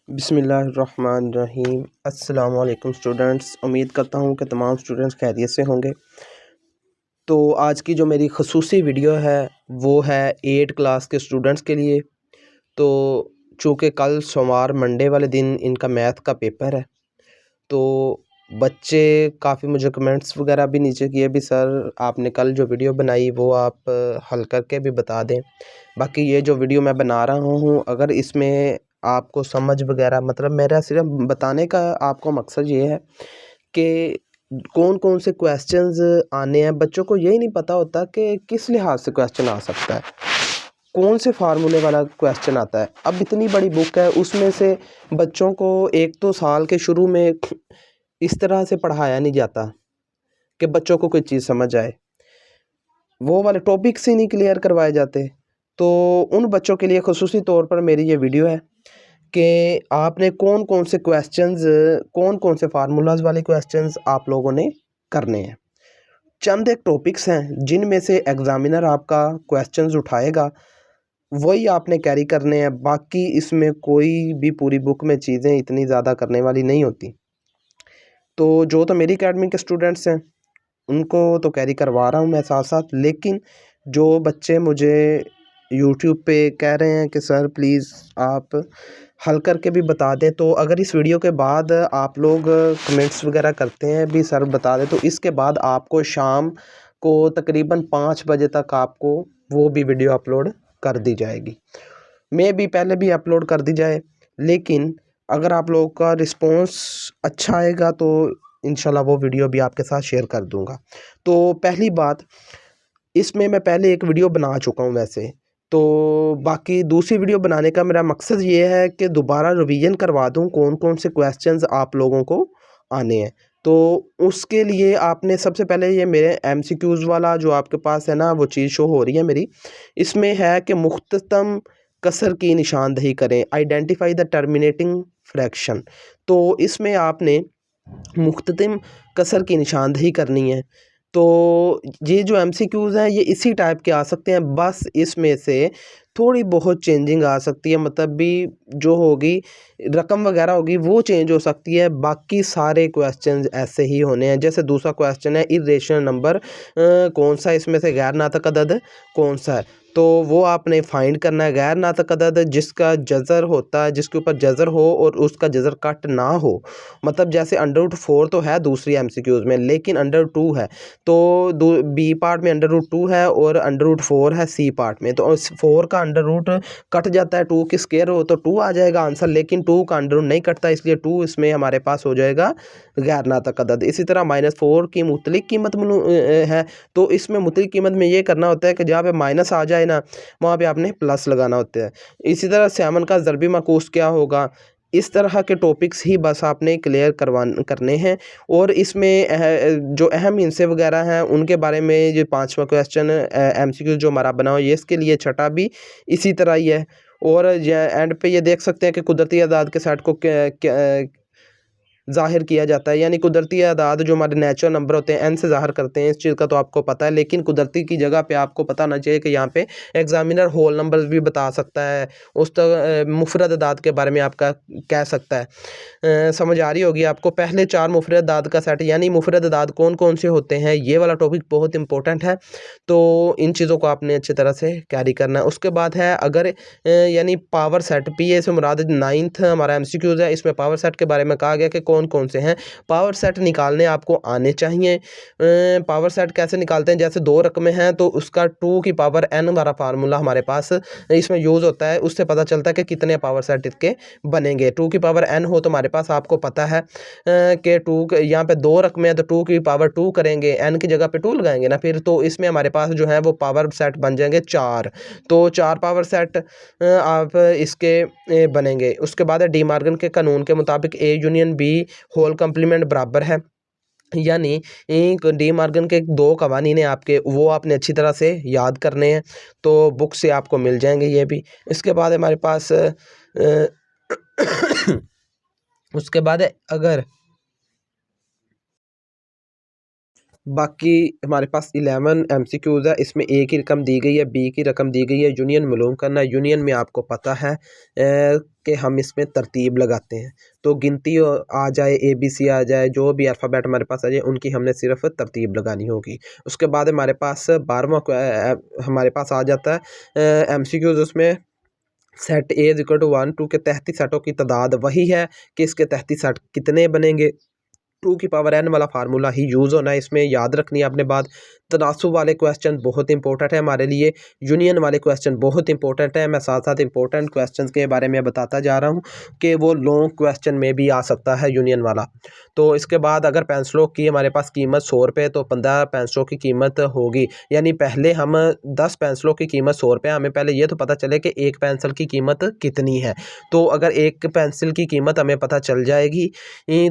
बिस्मिल्लाहिर्रहमानिर्रहीम। अस्सलाम वालेकुम स्टूडेंट्स। उम्मीद करता हूँ कि तमाम स्टूडेंट्स खैरियत से होंगे। तो आज की जो मेरी ख़ुसूसी वीडियो है वो है 8 क्लास के स्टूडेंट्स के लिए। तो चूँकि कल सोमवार मंडे वाले दिन इनका मैथ का पेपर है, तो बच्चे काफ़ी मुझे कमेंट्स वगैरह भी नीचे किए भी, सर आपने कल जो वीडियो बनाई वो आप हल करके भी बता दें। बाकी ये जो वीडियो मैं बना रहा हूँ, अगर इसमें आपको समझ वगैरह, मतलब मेरा सिर्फ बताने का आपको मकसद ये है कि कौन कौन से क्वेश्चंस आने हैं। बच्चों को यही नहीं पता होता कि किस लिहाज से क्वेश्चन आ सकता है, कौन से फार्मूले वाला क्वेश्चन आता है। अब इतनी बड़ी बुक है, उसमें से बच्चों को एक तो साल के शुरू में इस तरह से पढ़ाया नहीं जाता कि बच्चों को कोई चीज़ समझ आए, वो वाले टॉपिक्स ही नहीं क्लियर करवाए जाते। तो उन बच्चों के लिए ख़ुसूसी तौर पर मेरी ये वीडियो है कि आपने कौन कौन से क्वेश्चंस, कौन कौन से फार्मूलाज वाले क्वेश्चंस आप लोगों ने करने हैं। चंद एक टॉपिक्स हैं जिनमें से एग्ज़ामिनर आपका क्वेश्चंस उठाएगा, वही आपने कैरी करने हैं। बाकी इसमें कोई भी पूरी बुक में चीज़ें इतनी ज़्यादा करने वाली नहीं होती। तो मेरी अकेडमी के स्टूडेंट्स हैं उनको तो कैरी करवा रहा हूँ मैं साथ साथ, लेकिन जो बच्चे मुझे यूट्यूब पे कह रहे हैं कि सर प्लीज़ आप हल करके भी बता दें, तो अगर इस वीडियो के बाद आप लोग कमेंट्स वगैरह करते हैं भी सर बता दें, तो इसके बाद आपको शाम को तकरीबन 5 बजे तक आपको वो भी वीडियो अपलोड कर दी जाएगी। मे भी पहले भी अपलोड कर दी जाए, लेकिन अगर आप लोगों का रिस्पॉन्स अच्छा आएगा तो इंशाल्लाह वो वीडियो भी आपके साथ शेयर कर दूंगा। तो पहली बात, इसमें मैं पहले एक वीडियो बना चुका हूँ वैसे, तो बाकी दूसरी वीडियो बनाने का मेरा मकसद ये है कि दोबारा रिवीजन करवा दूँ कौन कौन से क्वेश्चंस आप लोगों को आने हैं। तो उसके लिए आपने सबसे पहले ये मेरे एमसीक्यूज़ वाला जो आपके पास है ना, वो चीज़ शो हो रही है मेरी। इसमें है कि मुख्ततम कसर की निशानदही करें, आइडेंटिफाई द टर्मिनेटिंग फ्रैक्शन। तो इसमें आपने मुख्ततिम कसर की निशानदही करनी है। तो ये जो एमसीक्यूज़ हैं ये इसी टाइप के आ सकते हैं, बस इसमें से थोड़ी बहुत चेंजिंग आ सकती है, मतलब भी जो होगी रकम वगैरह होगी वो चेंज हो सकती है। बाकी सारे क्वेश्चंस ऐसे ही होने हैं। जैसे दूसरा क्वेश्चन है इर्रेशनल नंबर कौन सा इसमें से गैर नातक अदद कौन सा है, तो वो आपने फाइंड करना है। गैर नातक अदद जिसका जज़र होता है, जिसके ऊपर जज़र हो और उसका जज़र कट ना हो, मतलब जैसे √4 तो है दूसरी एमसीक्यूज़ में, लेकिन √2 है, तो बी पार्ट में √2 है और √4 है सी पार्ट में। तो 4 का अंडर रूट कट जाता है, 2 की स्क्वायर हो तो 2 आ जाएगा आंसर, लेकिन 2 का अंडर रूट नहीं कटता, इसलिए 2 इसमें हमारे पास हो जाएगा गैर नातक अदद। इसी तरह -4 की मुतलिक कीमत है, तो इसमें मुतलिक कीमत में ये करना होता है कि जहाँ पे माइनस आ जाए ना, वहाँ पे आपने प्लस लगाना होता है। इसी तरह 7 का ज़रबी माकूस क्या होगा, इस तरह के टॉपिक्स ही बस आपने क्लियर करने हैं। और इसमें जो अहम हिस्से वगैरह हैं उनके बारे में, जो 5वां क्वेश्चन एमसीक्यू जो हमारा बना हो, ये इसके लिए छठा भी इसी तरह ही है। और एंड पे ये देख सकते हैं कि कुदरती आदाद के सेट को ज़ाहिर किया जाता है, यानी कुदरती आदाद जो हमारे नेचुरल नंबर होते हैं एन से ज़ाहिर करते हैं। इस चीज़ का तो आपको पता है, लेकिन कुदरती की जगह पे आपको पता होना चाहिए कि यहाँ पे एग्जामिनर होल नंबर्स भी बता सकता है, उस मुफरद अदाद के बारे में आपका कह सकता है। समझ आ रही होगी आपको। पहले 4 मुफरद अदाद का सेट, यानी मुफरद अदाद कौन कौन से होते हैं, ये वाला टॉपिक बहुत इंपॉर्टेंट है। तो इन चीज़ों को आपने अच्छी तरह से कैरी करना है। उसके बाद है अगर यानी पावर सेट, पी ए से मुराद 9th हमारा एमसीक्यूज़ है, इसमें पावर सेट के बारे में कहा गया कि कौन कौन से हैं। पावर सेट निकालने आपको आने चाहिए। पावर सेट कैसे निकालते हैं, जैसे 2 रकमें हैं तो उसका 2 की पावर n वाला फार्मूला हमारे पास इसमें यूज़ होता है, उससे पता चलता है कि कितने पावर सेट इसके बनेंगे। 2 की पावर n हो तो हमारे पास आपको पता है कि 2 यहाँ पे 2 रकमें हैं तो 2 की पावर 2 करेंगे, n की जगह पे 2 लगाएंगे ना, फिर तो इसमें हमारे पास जो है वो पावर सेट बन जाएंगे 4। तो 4 पावर सेट आप इसके बनेंगे। उसके बाद है डी मार्गन के कानून के मुताबिक A union B whole complement बराबर है, यानी एक डी मार्गन के 2 कवानीन है आपके, वो आपने अच्छी तरह से याद करने हैं। तो बुक से आपको मिल जाएंगे ये भी। इसके बाद हमारे पास उसके बाद है बाकी हमारे पास 11 MCQs है। इसमें ए की रकम दी गई है, बी की रकम दी गई है, यूनियन मालूम करना है। यूनियन में आपको पता है कि हम इसमें तरतीब लगाते हैं, तो गिनती आ जाए, ABC आ जाए, जो भी अल्फ़ाबेट हमारे पास आ जाए उनकी हमने सिर्फ तरतीब लगानी होगी। उसके बाद हमारे पास 12वां हमारे पास आ जाता है MCQs। उसमें सेट A = 1 2 के तहती सेटों की तादाद वही है कि इसके तहती सेट कितने बनेंगे। 2 की पावर n वाला फार्मूला ही यूज़ होना है, इसमें याद रखनी है आपने बात। तनासुब वाले क्वेश्चन बहुत इंपॉर्टेंट है हमारे लिए, यूनियन वाले क्वेश्चन बहुत इंपॉर्टेंट है। मैं साथ साथ इंपॉर्टेंट क्वेश्चंस के बारे में बताता जा रहा हूँ कि वो लॉन्ग क्वेश्चन में भी आ सकता है यूनियन वाला। तो इसके बाद अगर पेंसिलों की हमारे पास कीमत 100 रुपये, तो 15 पेंसिलों की कीमत होगी, यानी पहले हम 10 पेंसिलों की कीमत 100 रुपये, हमें पहले ये तो पता चले कि एक पेंसिल की कीमत कितनी है। तो अगर एक पेंसिल की कीमत हमें पता चल जाएगी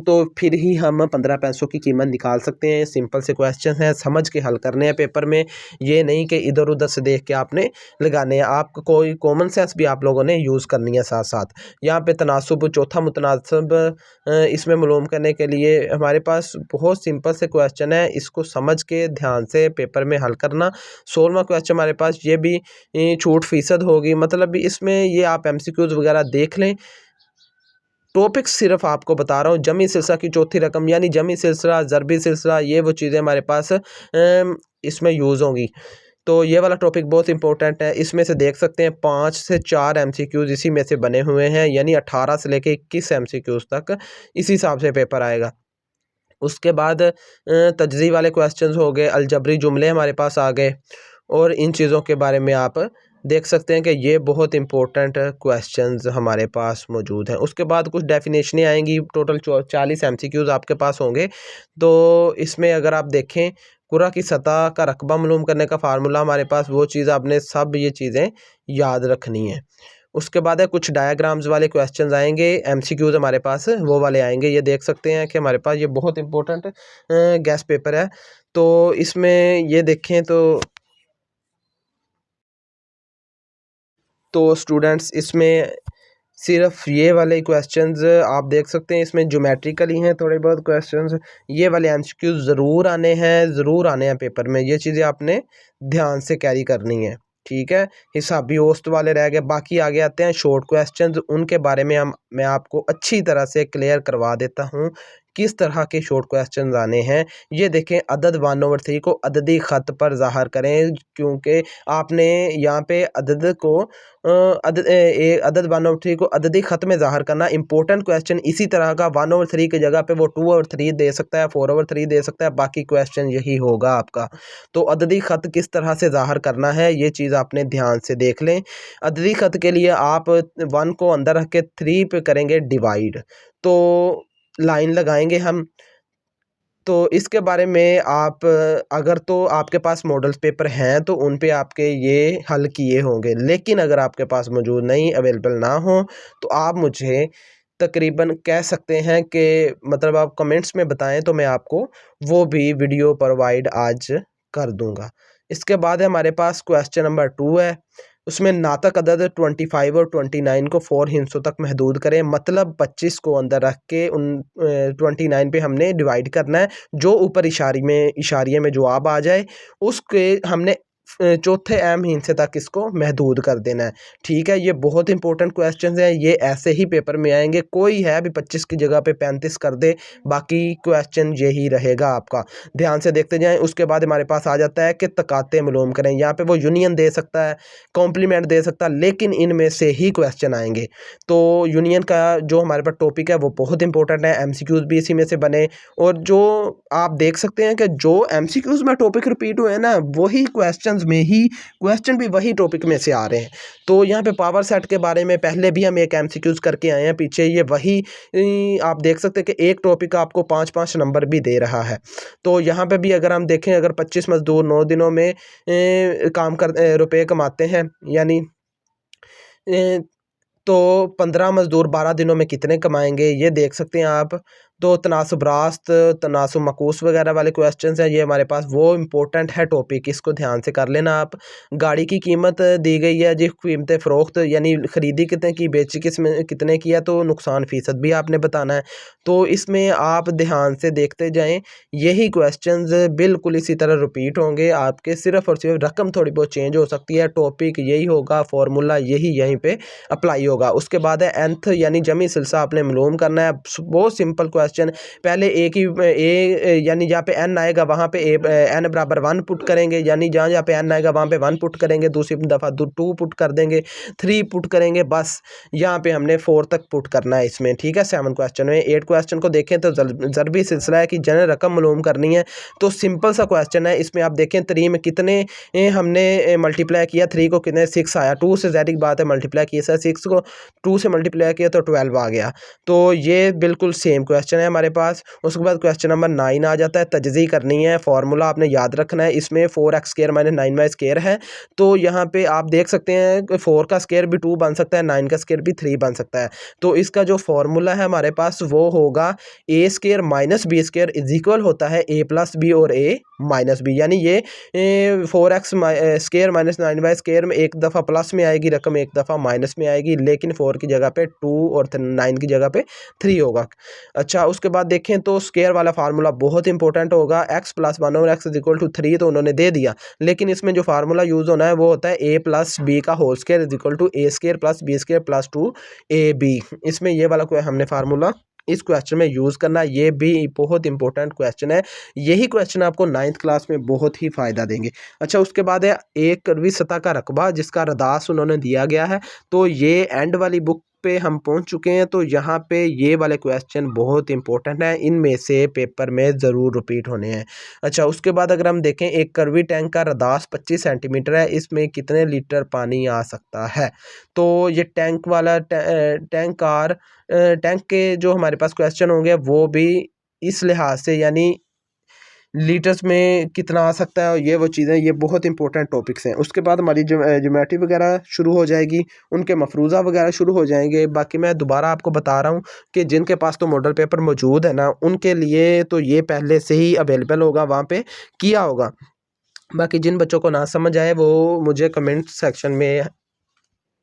तो फिर ही हम 15 पैसों की कीमत निकाल सकते हैं। सिंपल से क्वेश्चन हैं, समझ के हल करने हैं पेपर में, ये नहीं कि इधर उधर से देख के आपने लगाने हैं। आप कोई कॉमन सेंस भी आप लोगों ने यूज़ करनी है साथ साथ। यहाँ पे तनासुब, चौथा मुतनासिब, इसमें मालूम करने के लिए हमारे पास बहुत सिंपल से क्वेश्चन है, इसको समझ के ध्यान से पेपर में हल करना। 16वां क्वेश्चन हमारे पास, ये भी छूट फ़ीसद होगी, मतलब इसमें ये आप MCQs वगैरह देख लें। टॉपिक सिर्फ आपको बता रहा हूँ। जमी सिलसिला की चौथी रकम, यानी जमी सिलसिला, ज़रबी सिलसिला, ये वो चीज़ें हमारे पास इसमें यूज़ होंगी। तो ये वाला टॉपिक बहुत इंपॉर्टेंट है। इसमें से देख सकते हैं 5 से 4 MCQs इसी में से बने हुए हैं, यानी 18 से लेके 21 MCQs तक इसी हिसाब से पेपर आएगा। उसके बाद तजज़ी वाले क्वेश्चंस हो गए, अलजबरी जुमले हमारे पास आ गए, और इन चीज़ों के बारे में आप देख सकते हैं कि ये बहुत इंपॉर्टेंट क्वेश्चंस हमारे पास मौजूद हैं। उसके बाद कुछ डेफिनेशनें आएंगी, टोटल 40 MCQs आपके पास होंगे। तो इसमें अगर आप देखें, कुरा की सतह का रकबा मालूम करने का फार्मूला हमारे पास, वो चीज़ आपने सब ये चीज़ें याद रखनी है। उसके बाद है कुछ डायग्राम्स वाले क्वेश्चंस आएंगे, MCQs हमारे पास वो वाले आएंगे। ये देख सकते हैं कि हमारे पास ये बहुत इंपॉर्टेंट गैस पेपर है। तो इसमें ये देखें तो स्टूडेंट्स, इसमें सिर्फ ये वाले क्वेश्चंस आप देख सकते हैं, इसमें ज्योमेट्रिकल ही हैं थोड़े बहुत क्वेश्चंस। ये वाले MCQs ज़रूर आने हैं, ज़रूर आने हैं पेपर में, ये चीज़ें आपने ध्यान से कैरी करनी है, ठीक है। हिसाबी औसत वाले रह गए, बाकी आगे आते हैं शॉर्ट क्वेश्चंस। उनके बारे में मैं आपको अच्छी तरह से क्लियर करवा देता हूँ किस तरह के शॉर्ट क्वेश्चंस आने हैं। ये देखें, अदद 1/3 को अददी ख़त पर ज़ाहिर करें, क्योंकि आपने यहाँ पे अदद को अदद 1/3 को अददी ख़त में ज़ाहिर करना इंपॉर्टेंट क्वेश्चन। इसी तरह का 1/3 की जगह पे वो 2/3 दे सकता है, 4/3 दे सकता है, बाकी क्वेश्चन यही होगा आपका। तो अददी ख़त किस तरह से ज़ाहिर करना है, ये चीज़ आपने ध्यान से देख लें। अददी ख़त के लिए आप 1 को अंदर रख के 3 पे करेंगे डिवाइड, तो लाइन लगाएंगे हम। तो इसके बारे में आप अगर तो आपके पास मॉडल पेपर हैं तो उन पे आपके ये हल किए होंगे, लेकिन अगर आपके पास मौजूद नहीं, अवेलेबल ना हो, तो आप मुझे तकरीबन कह सकते हैं कि मतलब आप कमेंट्स में बताएं, तो मैं आपको वो भी वीडियो प्रोवाइड आज कर दूंगा। इसके बाद है हमारे पास क्वेश्चन नंबर 2 है। उसमें नातक अदद 25 और 29 को 4 हिस्सों तक महदूद करें, मतलब 25 को अंदर रख के उन 29 पे हमने डिवाइड करना है। जो ऊपर इशारिये में जवाब आ जाए उसके हमने चौथे अहम हिस्से तक इसको महदूद कर देना है, ठीक है। ये बहुत इंपॉर्टेंट क्वेश्चन हैं, ये ऐसे ही पेपर में आएंगे। कोई है अभी 25 की जगह पे 35 कर दे, बाकी क्वेश्चन यही रहेगा आपका, ध्यान से देखते जाएं। उसके बाद हमारे पास आ जाता है कि तकाते मालूम करें। यहाँ पे वो यूनियन दे सकता है, कॉम्प्लीमेंट दे सकता है, लेकिन इनमें से ही क्वेश्चन आएंगे। तो यूनियन का जो हमारे पास टॉपिक है वो बहुत इंपॉर्टेंट है, MCQs भी इसी में से बने। और जो आप देख सकते हैं कि जो MCQs में टॉपिक रिपीट हुए हैं ना, वही क्वेश्चंस में ही क्वेश्चन भी वही टॉपिक में से आ रहे हैं। तो यहाँ पे पावर सेट के बारे में पहले भी हम एक MCQs करके आए हैं पीछे, ये वही आप देख सकते हैं कि एक टॉपिक का आपको 5-5 नंबर भी दे रहा है। तो यहाँ पे भी अगर हम देखें, अगर 25 मजदूर 9 दिनों में काम कर रुपए कमाते हैं, यानी तो 15 मजदूर 12 दिनों में कितने कमाएंगे, ये देख सकते हैं आप। तो तनासुब रास्त, तनासुब मकूस वगैरह वाले क्वेश्चंस हैं, ये हमारे पास वो इम्पोर्टेंट है टॉपिक, इसको ध्यान से कर लेना आप। गाड़ी की कीमत दी गई है जी, कीमत फ़रोख्त यानी ख़रीदी कितने की, बेची कितने की है, तो नुकसान फ़ीसद भी आपने बताना है। तो इसमें आप ध्यान से देखते जाएँ, यही क्वेश्चंस बिल्कुल इसी तरह रिपीट होंगे आपके, सिर्फ़ और सिर्फ रकम थोड़ी बहुत चेंज हो सकती है, टॉपिक यही होगा, फार्मूला यही यहीं पे अप्लाई होगा। उसके बाद है nth यानी जमी सिलसा आपने मालूम करना है। बहुत सिंपल क्वेश्चन, पहले एक ही यानी जहाँ पे n आएगा वहाँ पे n बराबर 1 पुट करेंगे, यानी जहाँ जहाँ पे n आएगा वहाँ पे 1 पुट करेंगे, दूसरी दफ़ा 2 पुट कर देंगे, 3 पुट करेंगे, बस यहाँ पे हमने 4 तक पुट करना है इसमें, ठीक है। 7 क्वेश्चन में 8 क्वेश्चन को देखें तो ज़रबी सिलसिला है कि जनरल रकम मालूम करनी है, तो सिंपल सा क्वेश्चन है। इसमें आप देखें 3 में कितने हमने मल्टीप्लाई किया, 3 को कितने 6 आया, 2 से ज़ाहिर बात है मल्टीप्लाई किया, 6 को 2 से मल्टीप्लाई किया तो 12 आ गया। तो ये बिल्कुल सेम क्वेश्चन है हमारे पास। उसके बाद क्वेश्चन नंबर 9 आ जाता है, तजज़ी करनी है, फार्मूला आपने याद रखना है। इसमें 4x² - 9y² है, तो यहाँ पे आप देख सकते हैं कि 4 का स्क्वायर भी 2 बन सकता है, 9 का स्क्वायर भी 3 बन सकता है। तो इसका जो फार्मूला है हमारे पास वो होगा a² - b² इक्वल होता है a + b और a - b, यानी ये 4x² - 9y² में एक दफ़ा प्लस में आएगी रकम, एक दफ़ा माइनस में आएगी, लेकिन 4 की जगह पे 2 और 9 की जगह पे 3 होगा। अच्छा, उसके बाद देखें तो स्क्वायर वाला फार्मूला बहुत इंपॉर्टेंट होगा, x + 1 और x = 3 तो उन्होंने दे दिया, लेकिन इसमें जो फार्मूला यूज़ होना है वो होता है a + b का whole square = a² + b² + 2ab। इसमें ये वाला कोई हमने फार्मूला इस क्वेश्चन में यूज़ करना, ये भी बहुत इंपॉर्टेंट क्वेश्चन है। यही क्वेश्चन आपको 9th क्लास में बहुत ही फ़ायदा देंगे। अच्छा, उसके बाद है एक करवी सतह का रकबा जिसका रदास उन्होंने दिया गया है, तो ये एंड वाली बुक पे हम पहुंच चुके हैं। तो यहाँ पे ये वाले क्वेश्चन बहुत इंपॉर्टेंट हैं, इनमें से पेपर में ज़रूर रिपीट होने हैं। अच्छा, उसके बाद अगर हम देखें एक करवी टैंक का रदास 25 सेंटीमीटर है, इसमें कितने लीटर पानी आ सकता है। तो ये टैंक वाला टैंक के जो हमारे पास क्वेश्चन होंगे वो भी इस लिहाज से, यानी लीटर्स में कितना आ सकता है, और ये वो चीज़ें, ये बहुत इंपॉर्टेंट टॉपिक्स हैं। उसके बाद हमारी ज्योमेट्री वगैरह शुरू हो जाएगी, उनके मफरूज़ा वगैरह शुरू हो जाएंगे। बाकी मैं दोबारा आपको बता रहा हूँ कि जिनके पास तो मॉडल पेपर मौजूद है ना, उनके लिए तो ये पहले से ही अवेलेबल होगा, वहाँ पे किया होगा। बाकी जिन बच्चों को ना समझ आए वो मुझे कमेंट सेक्शन में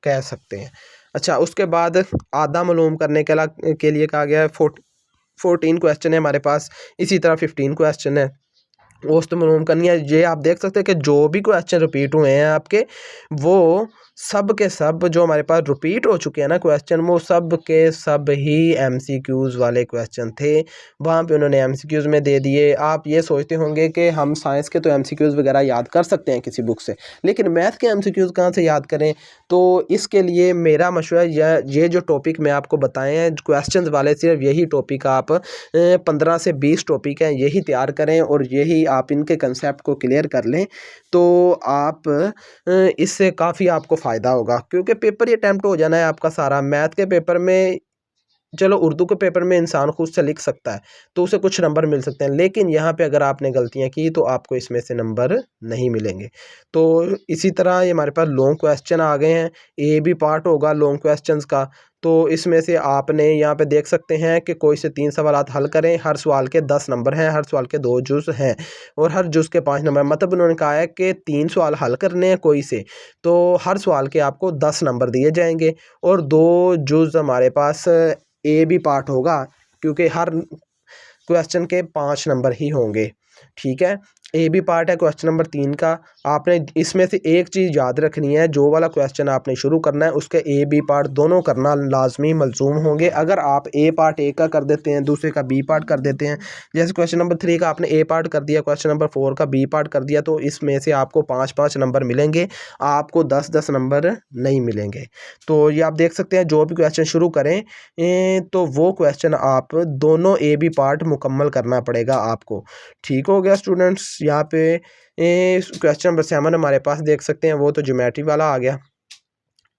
कह सकते हैं। अच्छा, उसके बाद आधा मालूम करने के लिए कहा गया है। 14 क्वेश्चन है हमारे पास, इसी तरह 15 क्वेश्चन है, औसत मालूम करनी है। ये आप देख सकते हैं कि जो भी क्वेश्चन रिपीट हुए हैं आपके, वो सब के सब जो हमारे पास रिपीट हो चुके हैं ना क्वेश्चन, वो सब के सब ही एमसीक्यूज़ वाले क्वेश्चन थे, वहाँ पे उन्होंने एमसीक्यूज़ में दे दिए। आप ये सोचते होंगे कि हम साइंस के तो एमसीक्यूज़ वगैरह याद कर सकते हैं किसी बुक से, लेकिन मैथ के एमसीक्यूज़ कहाँ से याद करें। तो इसके लिए मेरा मशवरा, ये जो टॉपिक मैं आपको बताए हैं क्वेश्चन वाले, सिर्फ यही टॉपिक आप 15 से 20 टॉपिक हैं, यही तैयार करें और यही आप इनके कंसेप्ट को क्लियर कर लें, तो आप इससे काफ़ी आपको फ़ायदा होगा। क्योंकि पेपर ये अटैम्प्ट हो जाना है आपका सारा। मैथ के पेपर में, चलो उर्दू के पेपर में इंसान खुद से लिख सकता है तो उसे कुछ नंबर मिल सकते हैं, लेकिन यहाँ पे अगर आपने गलतियाँ की तो आपको इसमें से नंबर नहीं मिलेंगे। तो इसी तरह ये हमारे पास लॉन्ग क्वेश्चन आ गए हैं, ए भी पार्ट होगा लॉन्ग क्वेश्चंस का। तो इसमें से आपने यहाँ पे देख सकते हैं कि कोई से 3 सवालात हल करें, हर सवाल के 10 नंबर हैं, हर सवाल के 2 जुज़ हैं और हर जुज़ के 5 नंबर। मतलब उन्होंने कहा है कि 3 सवाल हल करने हैं कोई से, तो हर सवाल के आपको 10 नंबर दिए जाएंगे और 2 जुज़ हमारे पास ए भी पार्ट होगा, क्योंकि हर क्वेश्चन के 5 नंबर ही होंगे, ठीक है। ए भी पार्ट है क्वेश्चन नंबर 3 का। आपने इसमें से एक चीज़ याद रखनी है, जो वाला क्वेश्चन आपने शुरू करना है उसके ए बी पार्ट दोनों करना लाजमी मलजूम होंगे। अगर आप ए पार्ट ए का कर देते हैं, दूसरे का बी पार्ट कर देते हैं, जैसे क्वेश्चन नंबर 3 का आपने ए पार्ट कर दिया, क्वेश्चन नंबर 4 का बी पार्ट कर दिया, तो इसमें से आपको 5-5 नंबर मिलेंगे, आपको 10-10 नंबर नहीं मिलेंगे। तो ये आप देख सकते हैं, जो भी क्वेश्चन शुरू करें तो वो क्वेश्चन आप दोनों ए बी पार्ट मुकम्मल करना पड़ेगा आपको। ठीक हो गया स्टूडेंट्स। यहाँ पे क्वेश्चन नंबर 7 हमारे पास देख सकते हैं, वो तो ज्योमेट्री वाला आ गया।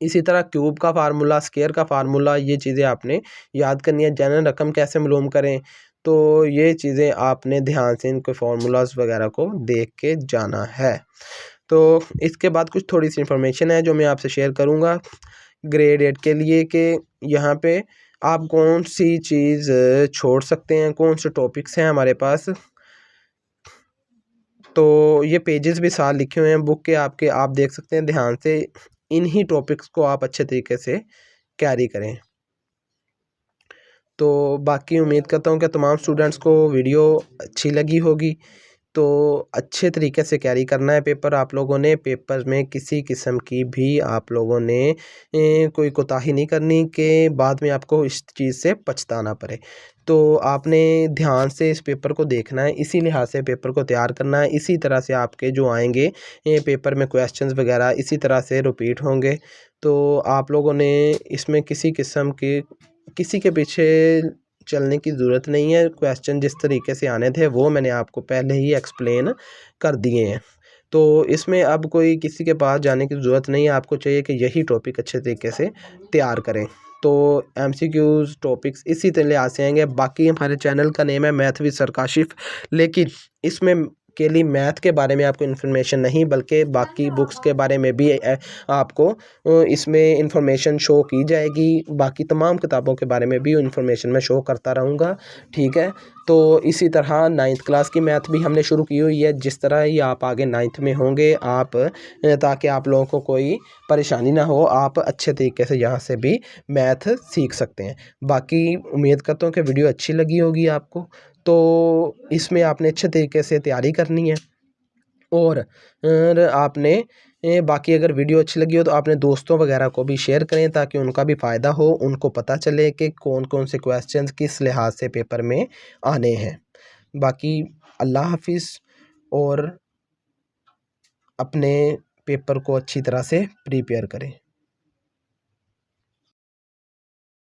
इसी तरह क्यूब का फार्मूला, स्क्वायर का फार्मूला, ये चीज़ें आपने याद करनी है। जनरल रकम कैसे मालूम करें, तो ये चीज़ें आपने ध्यान से इनके फार्मूलाज वगैरह को देख के जाना है। तो इसके बाद कुछ थोड़ी सी इंफॉर्मेशन है जो मैं आपसे शेयर करूँगा ग्रेड 8 के लिए, कि यहाँ पे आप कौन सी चीज़ छोड़ सकते हैं, कौन से टॉपिक्स हैं हमारे पास। तो ये पेजेस भी साथ लिखे हुए हैं बुक के आपके, आप देख सकते हैं ध्यान से। इन्हीं टॉपिक्स को आप अच्छे तरीके से कैरी करें। तो बाकी उम्मीद करता हूँ कि तमाम स्टूडेंट्स को वीडियो अच्छी लगी होगी। तो अच्छे तरीके से कैरी करना है पेपर आप लोगों ने। पेपर में किसी किस्म की भी आप लोगों ने कोई कोताही नहीं करनी कि बाद में आपको इस चीज़ से पछताना पड़े। तो आपने ध्यान से इस पेपर को देखना है, इसी लिहाज से पेपर को तैयार करना है। इसी तरह से आपके जो आएंगे पेपर में क्वेश्चंस वगैरह इसी तरह से रिपीट होंगे। तो आप लोगों ने इसमें किसी किस्म की किसी के पीछे चलने की ज़रूरत नहीं है। क्वेश्चन जिस तरीके से आने थे वो मैंने आपको पहले ही एक्सप्लेन कर दिए हैं। तो इसमें अब कोई किसी के पास जाने की ज़रूरत नहीं है, आपको चाहिए कि यही टॉपिक अच्छे तरीके से तैयार करें। तो एमसीक्यूज़ टॉपिक्स इसी तरह से आएंगे। बाकी हमारे चैनल का नेम है मैथ विद सर काशिफ, लेकिन इसमें के लिए मैथ के बारे में आपको इन्फॉर्मेशन नहीं बल्कि बाकी बुक्स के बारे में भी आपको इसमें इंफॉर्मेशन शो की जाएगी। बाकी तमाम किताबों के बारे में भी इंफॉर्मेशन मैं शो करता रहूँगा, ठीक है। तो इसी तरह 9th क्लास की मैथ भी हमने शुरू की हुई है। जिस तरह ही आप आगे 9th में होंगे आप ताकि आप लोगों को कोई परेशानी ना हो, आप अच्छे तरीके से यहाँ से भी मैथ सीख सकते हैं। बाकी उम्मीद करता हूँ कि वीडियो अच्छी लगी होगी आपको। तो इसमें आपने अच्छे तरीके से तैयारी करनी है। और आपने बाकी अगर वीडियो अच्छी लगी हो तो अपने दोस्तों वगैरह को भी शेयर करें ताकि उनका भी फ़ायदा हो, उनको पता चले कि कौन कौन से क्वेश्चंस किस लिहाज से पेपर में आने हैं। बाकी अल्लाह हाफिज़, और अपने पेपर को अच्छी तरह से प्रिपेयर करें।